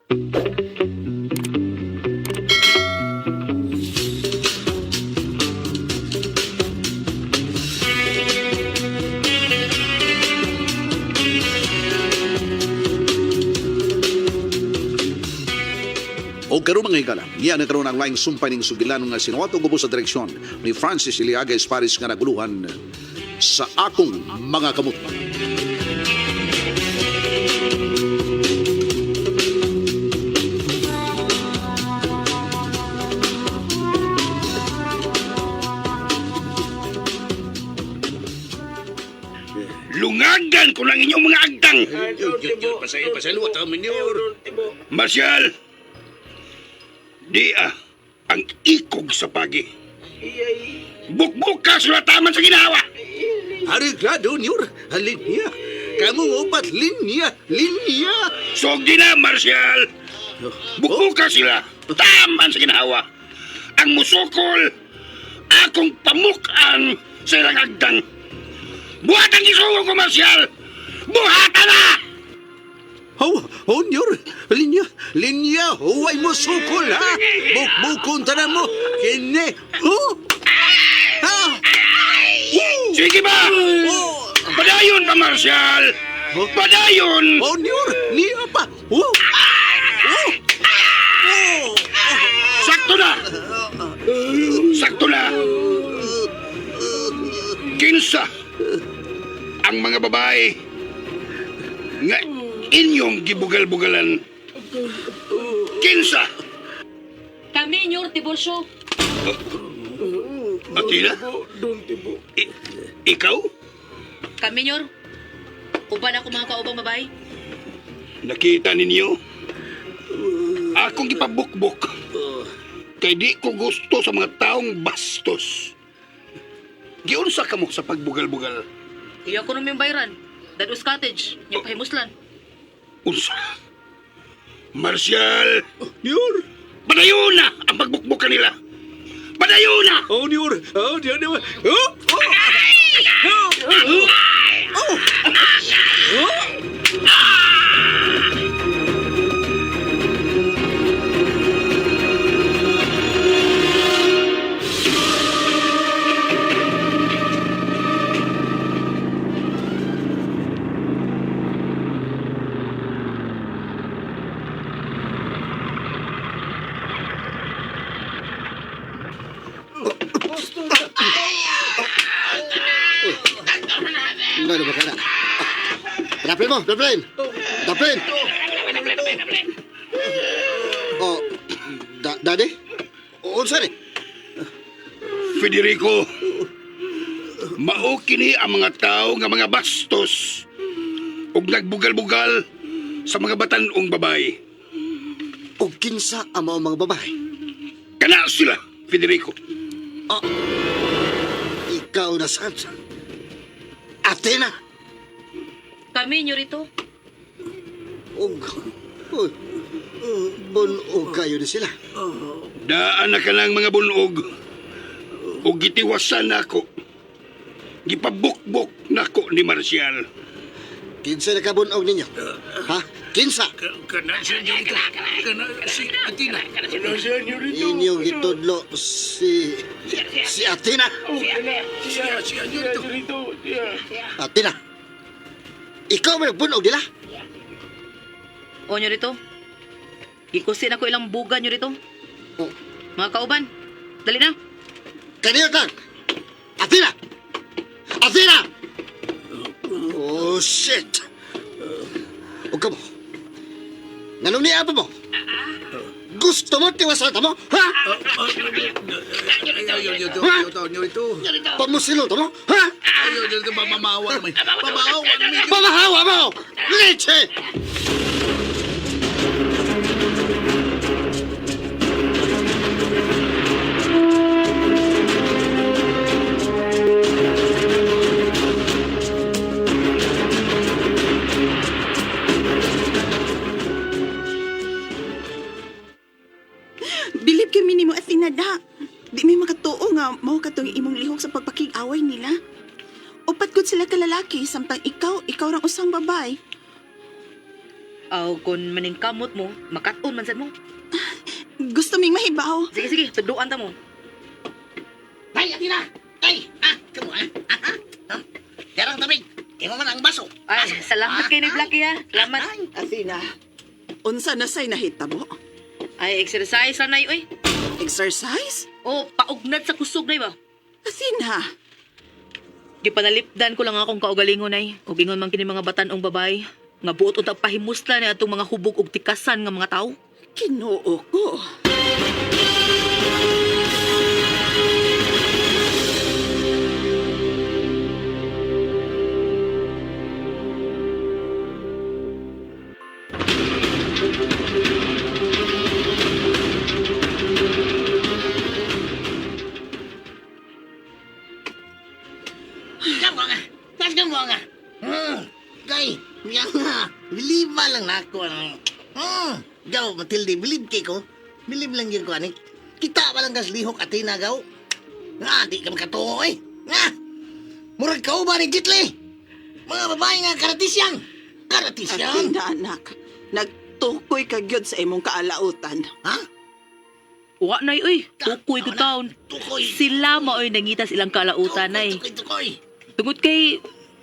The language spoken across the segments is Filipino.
O karon mga higala, niya nagkaroon ang laing sumpay ng sugilan nga sinuwato gubo sa direksyon ni Francis Iliaga Esparis nga naguluhan sa akong mga kamot. Lungagan ko lang inyong mga agdang. Pasaylo, Minyor. Marshal, di ang ikog sa pagi. Bukbuk ka sulataman sa ginawa. Ariglado, Nyor. Linya. Kamu upat, linya. Sogdi na, Marshal. Bukbuk ka sila. Taman sa ginawa. Ang musokol, akong pamukan sa ilang agdang. Buhat ang isugo ko, Marshal. Buhatan na! Nyor. Linya. Huway mo sukol, ha? Bukbukon tanan mo. Kine. Sige ba? Padayon pa, Marshal. Padayon! Nyor. Niya pa. Sakto na! Sakto na! Kinsa ang mga babae nga inyong gibugal-bugalan? Kinsa? Kami, Nyor Tiburcio. Atila? Ikaw? Kami, Nyor. Uban ako mga kaubang babae. Nakita ninyo? Akong ipabukbok. Kay di ko gusto sa mga taong bastos. Giunsa ka mo sa pagbugal-bugal? Iya ko namin bayran. Dados cottage. Yung pahimuslan. Unsa? Marshal! Nyor. Padayon na ang pagbukbukan nila! Padayon na! Nyor. Diyan. Ano ba ka na? Daplin mo! Daplin! Oh, Daddy? Unsa ni? Federico, mao kini ang mga tao nga mga bastos ug nagbugal-bugal sa mga batanong babae. O kinsa ang mga babae? Kana sila, Federico. Ikaw na saan? Athena! Kami, Nyor ito. Bunog kayo na sila. Daan na ka ng mga bunog ug gitiwasan nako. Gipabukbok nako ni Marcial. Kinsa na kabunog ninyo? Ha? Kinsa? Kana siya dito. Kana si Athena. Kana siya dito. Inyong gitudlo si Athena. Siya dito. Athena! Ikaw may nagbunog nila? O, Nyor ito. Ikusin ako ilang buga, Nyor ito. Oh, Mga kauban. Dali na. kanina tan! Athena! Athena! Oh, shit! Huwag ka mo. Nanong niya pa mo? Gusto mo tiwasan mo? Ha? Pamusilo mo? Ha? Pamahawa mo! Leche! Bilib kami ni mo Athena da. Di may makatuo nga mao katong imong lihok sa pagpakig-away nila. Upat gud sila ka lalaki samtang ikaw rang usang babay. Aw, kung maning kamot mo, makaton man sad mo. Gusto ming mahibaw. Sige, sige, tuduan ta mo. Ay, Atina! Ay! Kamu Terang tabig! Imo man ang baso! Ay, salamat kay ni Blackie ha. Salamat. Athena, unsa na say nahitabo? Ay, exercise lang na oy. Exercise? O, paugnat sa kusog na ba? Athena, Gipanalipdan ko lang akong kaugalingon ay. Ug ingon man kini mga batanong babae. Nga buot o pahimusla na atong mga hubog ug tikasan nga mga tao. Ginoo ko. Kamu nga! Kas kamu nga! Kay, yan nga! Biliba lang na ako. Gaw, Matilde, bilib kay ko. Bilib lang yun ko, anik. Kita pa lang kas lihok Athena, gaw. Nga, di ka makatungo eh. Nga! Murag ka ba ni Jitli? Mga babae nga, karatisyan! Karatisyan! Athena, anak. Nagtukoy ka gyud sa imong kaalautan. Ha? Wa na oy. Tukoy ko taon. Tukoy! Sila maoy nangitas ilang kalautan ay. Tukoy! Tungod kay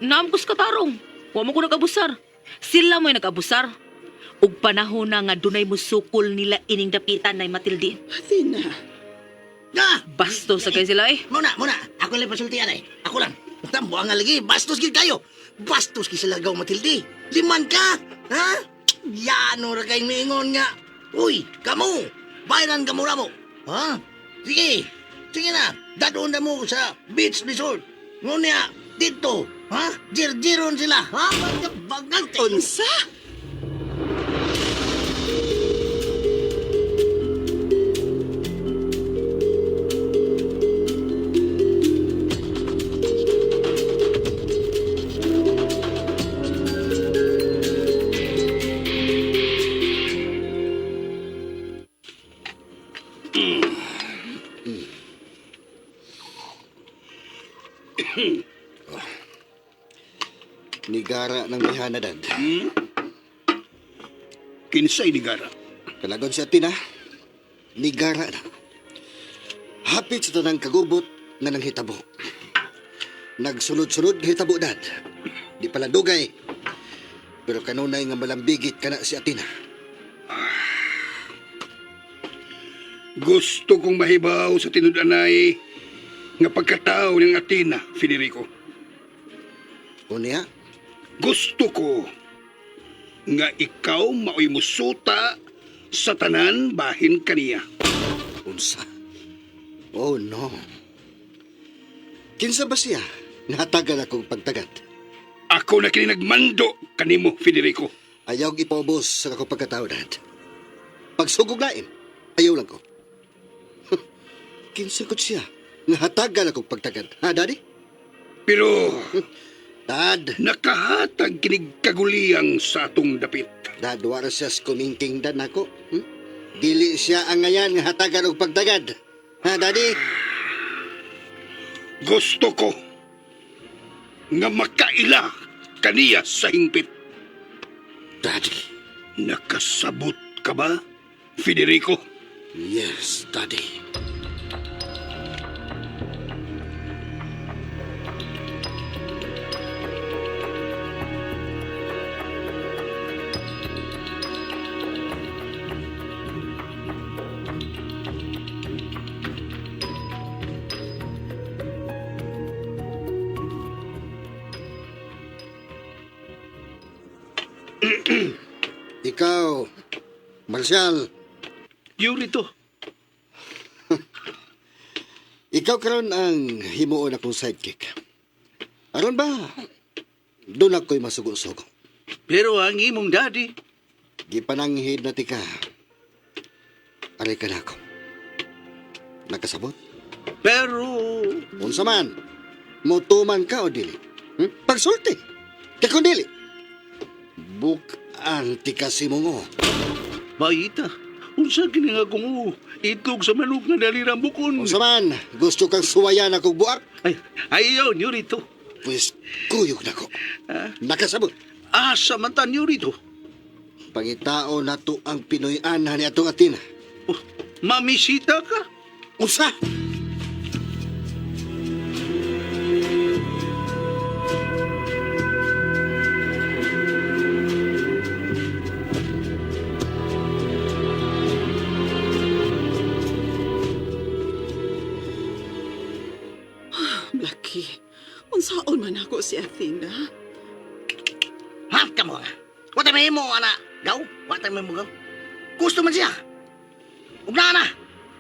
naamkos katarong. Wa mo ko nag-abusar. Sila mo'y nag-abusar. Ug panahon na nga dunay musukol nila ining dapitan nay Matilde. Athena, Nga! Bastos sa kay sila eh. Muna! Ako lang pasultian eh. Ako lang. Tambo nga lagi. Bastos gid kayo. Bastos kay sila gaw, Matilde. Liman ka! Ha? Yano ra kay mingon nga. Uy, kamu! Bayaran ka mura mo. Ha? Sige. Sige na. Dadun na mo sa beach resort. Ngunya, dito. Ha? Jir-jiron sila. Ha? Bagante. unsa? Nigara ng bihana, Dad. Kinsay ni Gara? Kalagon si Athena. Nigara na. Hapit sa tanang kagubot na nang hitabo. Nagsunod-sunod hitabo, Dad. Di pala dugay. Pero kanunay nga malambigit ka na si Athena. Gusto kong mahibaw sa tinud-anay nga pagkatao ng Athena, Federico. Unya, Gusto ko nga ikaw maoy musuta sa tanan bahin kaniya. unsa? Oh, no. Kinsa ba siya? Nahatagan akong pagtagad. Ako na kini nagmando kanimo, Federico. Ayaw ipobos sa akong pagkatao, Dad. Pagsugog lain, ayaw lang ko. Kinsa ko siya? Nahatagan akong pagtagad. Ha, Daddy? Pero Dad, nakahatag kinig kaguliyang sa atong dapit. Dad, wala siya kumingking, Dad, nako. Dili siya ang ngayan nga hatagan og pagtagad. Ha, Daddy? Gusto ko nga makaila kaniya sa hingpit. Daddy. Nakasabot ka ba, Federico? Yes, Daddy. Ikaw, Marcial, Yurito. ikaw karon ang himuon akong sidekick. Aron ba? Doon ako'y masugo-sugo. Pero ang imong daddy, Gipananghid na tika. Aray ka na ako. Nakasabot? pero Unsa man? Mutuman ka o dili? Pagsulti. Kaya kung dili. Bukan tika si Mungo. maita. Unsa kini nga kung itog sa manok nga dalirang bukon. Unsa man? Gusto kang suwayan akong buak? Ay, ayaw, Yurito. Pues kuyog na ko. Ah, Nakasabot. asa man tan, Yurito. Pangitao na to ang Pinoy-an ni atong Atina. Mamisita ka? Unsa? Lucky. Unsaon man ako si Athena? Ha? Kamo nga. Wata may mo, ana. Gaw? Wata may mo, gaw? Gusto man siya. Ug na.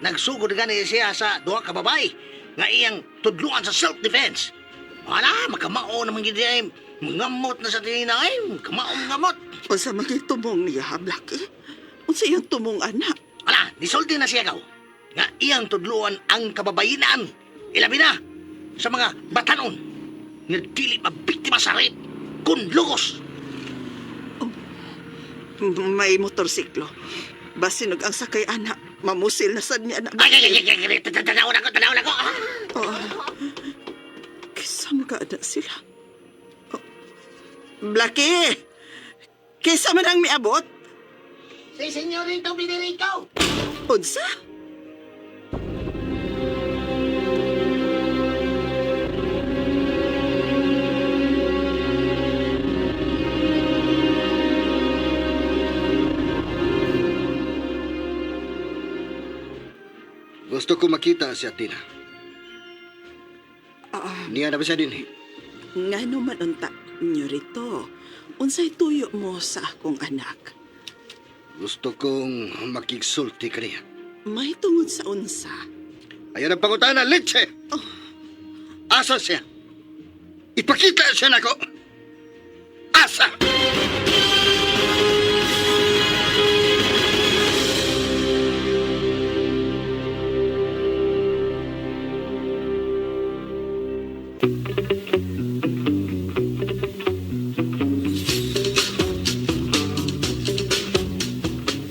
Nagsugod gani siya sa duha ka babay nga iyang tudluan sa self-defense. Wala, makamao naman gid ay mangamot na sa tinina ay kamaong ngamot. Unsa man kay tumong niya, Lucky? Unsa iyang tumong anak? Wala, nisulti na siya gaw. Nga iyang tudluan ang kababayinan. Ilabi na sa mga batanon. Nga dili mabiktima sa rape kun lugos. May motorsiklo. Basinog ang sakay anak. Mamusil na sad niya na. Tanaw na ko. Kisa magada sila. Oh. Blackie! Kisa man ang miabot? Si Senyorito Binerico. Unsa? Gusto ko makita si Atina. Niya na ba siya din? Nga naman unta, Nyorito. Unsay tuyo mo sa akong anak? Gusto kong makigsulti ka niya. May tungod sa unsa. Ayan ang pangutana, Leche! Asa siya? Ipakita siya na ko! Asa!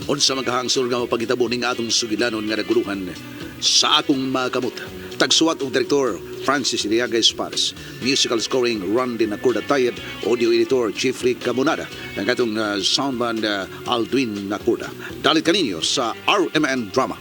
Unsa maghahangsol nga mapagitabo ning atong sugilanon nga naguluhan sa atong mga kamot. Tagsuwat og direktor Francis Iliaga Espares, musical scoring Randy Nakurda Tayed, audio editor Jeffrey Camonada, ang atong sound band Aldwin Nakurda. Dalit kaninyo sa RMN Drama.